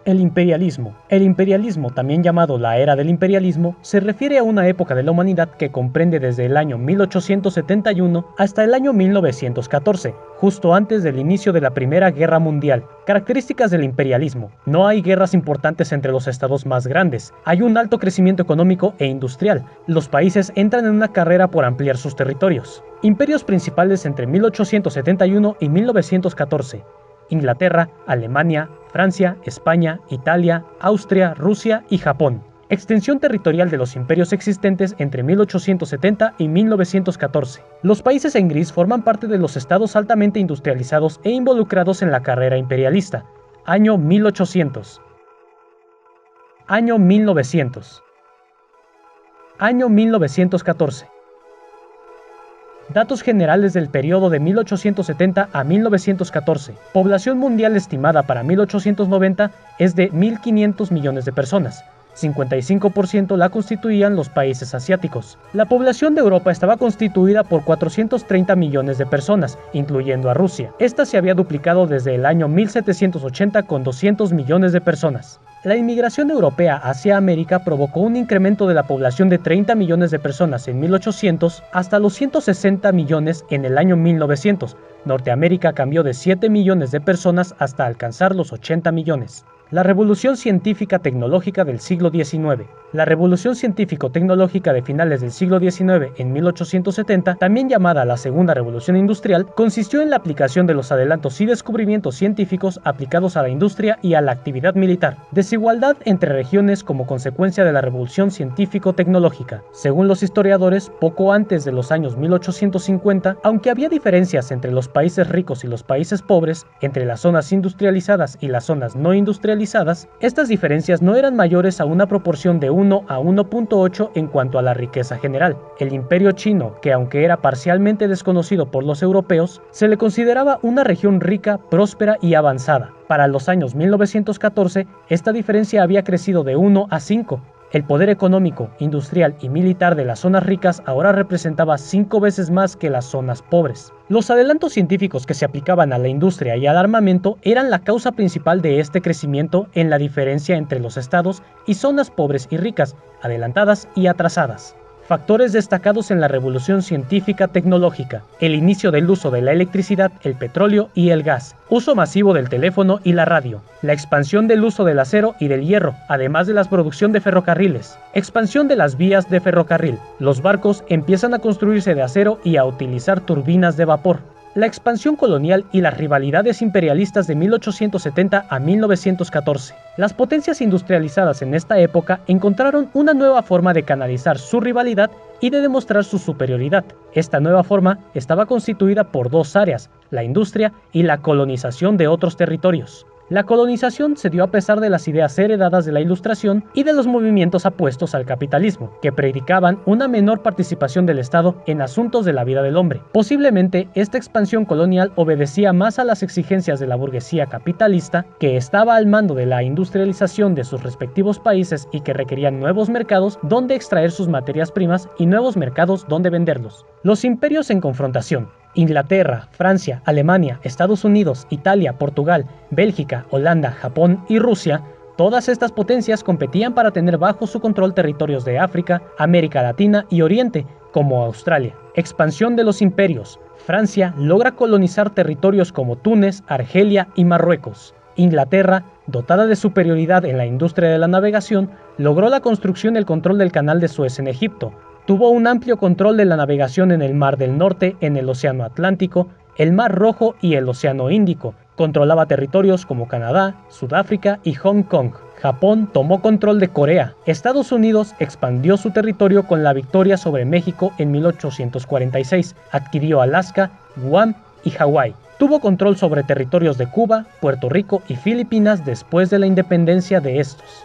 El imperialismo. El imperialismo, también llamado la era del imperialismo, se refiere a una época de la humanidad que comprende desde el año 1871 hasta el año 1914, justo antes del inicio de la Primera Guerra Mundial. Características del imperialismo. No hay guerras importantes entre los estados más grandes. Hay un alto crecimiento económico e industrial. Los países entran en una carrera por ampliar sus territorios. Imperios principales entre 1871 y 1914. Inglaterra, Alemania, Francia, España, Italia, Austria, Rusia y Japón. Extensión territorial de los imperios existentes entre 1870 y 1914. Los países en gris forman parte de los estados altamente industrializados e involucrados en la carrera imperialista. Año 1800. Año 1900. Año 1914. Datos generales del periodo de 1870 a 1914. Población mundial estimada para 1890 es de 1.500 millones de personas. 55% la constituían los países asiáticos. La población de Europa estaba constituida por 430 millones de personas, incluyendo a Rusia. Esta se había duplicado desde el año 1780 con 200 millones de personas. La inmigración europea hacia América provocó un incremento de la población de 30 millones de personas en 1800 hasta los 160 millones en el año 1900. Norteamérica cambió de 7 millones de personas hasta alcanzar los 80 millones. La revolución científica-tecnológica del siglo XIX. La revolución científico-tecnológica de finales del siglo XIX en 1870, también llamada la Segunda Revolución Industrial, consistió en la aplicación de los adelantos y descubrimientos científicos aplicados a la industria y a la actividad militar. Desigualdad entre regiones como consecuencia de la revolución científico-tecnológica. Según los historiadores, poco antes de los años 1850, aunque había diferencias entre los países ricos y los países pobres, entre las zonas industrializadas y las zonas no industrializadas, estas diferencias no eran mayores a una proporción de 1 a 1.8 en cuanto a la riqueza general. El imperio chino, que aunque era parcialmente desconocido por los europeos, se le consideraba una región rica, próspera y avanzada. Para los años 1914, esta diferencia había crecido de 1 a 5. El poder económico, industrial y militar de las zonas ricas ahora representaba 5 veces más que las zonas pobres. Los adelantos científicos que se aplicaban a la industria y al armamento eran la causa principal de este crecimiento en la diferencia entre los estados y zonas pobres y ricas, adelantadas y atrasadas. Factores destacados en la revolución científica-tecnológica: el inicio del uso de la electricidad, el petróleo y el gas, uso masivo del teléfono y la radio, la expansión del uso del acero y del hierro, además de la producción de ferrocarriles, expansión de las vías de ferrocarril, los barcos empiezan a construirse de acero y a utilizar turbinas de vapor, la expansión colonial y las rivalidades imperialistas de 1870 a 1914. Las potencias industrializadas en esta época encontraron una nueva forma de canalizar su rivalidad y de demostrar su superioridad. Esta nueva forma estaba constituida por dos áreas, la industria y la colonización de otros territorios. La colonización se dio a pesar de las ideas heredadas de la Ilustración y de los movimientos opuestos al capitalismo, que predicaban una menor participación del Estado en asuntos de la vida del hombre. Posiblemente, esta expansión colonial obedecía más a las exigencias de la burguesía capitalista, que estaba al mando de la industrialización de sus respectivos países y que requerían nuevos mercados donde extraer sus materias primas y nuevos mercados donde venderlos. Los imperios en confrontación. Inglaterra, Francia, Alemania, Estados Unidos, Italia, Portugal, Bélgica, Holanda, Japón y Rusia, todas estas potencias competían para tener bajo su control territorios de África, América Latina y Oriente, como Australia. Expansión de los imperios. Francia logra colonizar territorios como Túnez, Argelia y Marruecos. Inglaterra, dotada de superioridad en la industria de la navegación, logró la construcción y el control del Canal de Suez en Egipto. Tuvo un amplio control de la navegación en el Mar del Norte, en el Océano Atlántico, el Mar Rojo y el Océano Índico. Controlaba territorios como Canadá, Sudáfrica y Hong Kong. Japón tomó control de Corea. Estados Unidos expandió su territorio con la victoria sobre México en 1846. Adquirió Alaska, Guam y Hawái. Tuvo control sobre territorios de Cuba, Puerto Rico y Filipinas después de la independencia de estos.